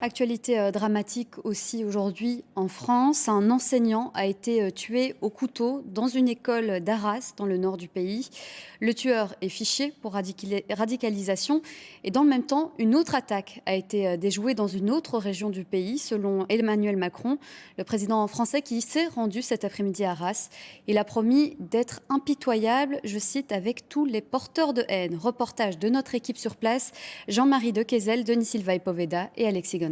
Actualité dramatique aussi aujourd'hui en France. Un enseignant a été tué au couteau dans une école d'Arras, dans le nord du pays. Le tueur est fiché pour radicalisation. Et dans le même temps, une autre attaque a été déjouée dans une autre région du pays, selon Emmanuel Macron, le président français qui s'est rendu cet après-midi à Arras. Il a promis d'être impitoyable, je cite, avec tous les porteurs de haine. Reportage de notre équipe sur place, Jean-Marie Dequesel, Denis Silva et Poveda et Alexis Gonzalez.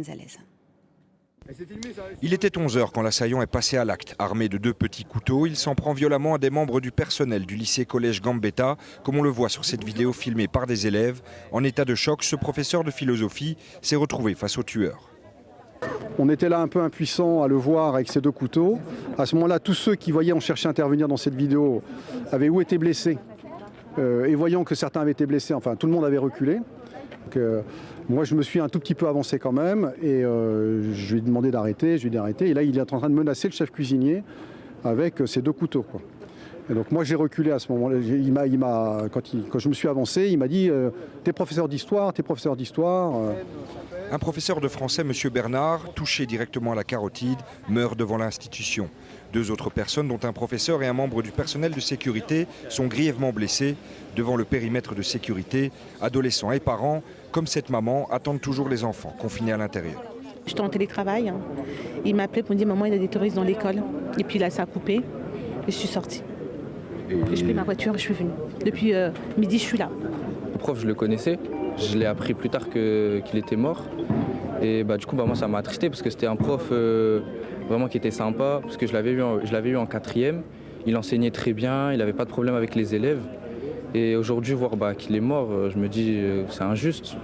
Il était 11 h quand l'assaillant est passé à l'acte. Armé de 2 petits couteaux, il s'en prend violemment à des membres du personnel du lycée-collège Gambetta, comme on le voit sur cette vidéo filmée par des élèves. En état de choc, ce professeur de philosophie s'est retrouvé face au tueur. On était là un peu impuissants à le voir avec ces 2 couteaux. À ce moment-là, tous ceux qui voyaient, on cherchait à intervenir dans cette vidéo, avaient ou été blessés. Et voyant que certains avaient été blessés, enfin tout le monde avait reculé. Donc, moi je me suis un tout petit peu avancé quand même et je lui ai demandé d'arrêter, je lui ai dit d'arrêter. Et là il est en train de menacer le chef cuisinier avec ces 2 couteaux, quoi. Et donc moi j'ai reculé à ce moment-là. Quand je me suis avancé, il m'a dit t'es professeur d'histoire, t'es professeur d'histoire. Un professeur de français, M. Bernard, touché directement à la carotide, meurt devant l'institution. 2 autres personnes, dont un professeur et un membre du personnel de sécurité, sont grièvement blessés. Devant le périmètre de sécurité, adolescents et parents, comme cette maman, attendent toujours les enfants confinés à l'intérieur. J'étais en télétravail. Il m'a appelé pour me dire maman, il y a des terroristes dans l'école. Et puis là, ça a coupé. Et je suis sortie. Et j'ai pris ma voiture et je suis venue. Depuis midi, je suis là. Le prof, je le connaissais. Je l'ai appris plus tard qu'il était mort. Et du coup, moi, ça m'a attristé parce que c'était un prof vraiment qui était sympa. Parce que je l'avais eu en 4e. Il enseignait très bien, il n'avait pas de problème avec les élèves. Et aujourd'hui, voir qu'il est mort, je me dis c'est injuste.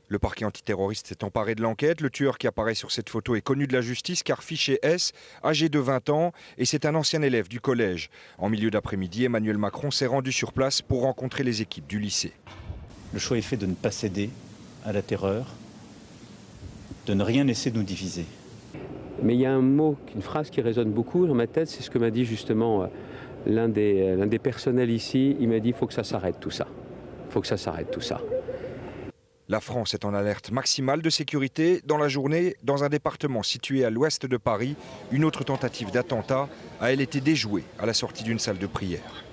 Le parquet antiterroriste s'est emparé de l'enquête. Le tueur qui apparaît sur cette photo est connu de la justice car fiché S, âgé de 20 ans, et c'est un ancien élève du collège. En milieu d'après-midi, Emmanuel Macron s'est rendu sur place pour rencontrer les équipes du lycée. Le choix est fait de ne pas céder à la terreur, de ne rien laisser nous diviser. Mais il y a un mot, une phrase qui résonne beaucoup dans ma tête, c'est ce que m'a dit justement l'un des personnels ici. Il m'a dit il faut que ça s'arrête tout ça. Il faut que ça s'arrête tout ça. La France est en alerte maximale de sécurité. Dans la journée, dans un département situé à l'ouest de Paris, une autre tentative d'attentat a elle été déjouée à la sortie d'une salle de prière.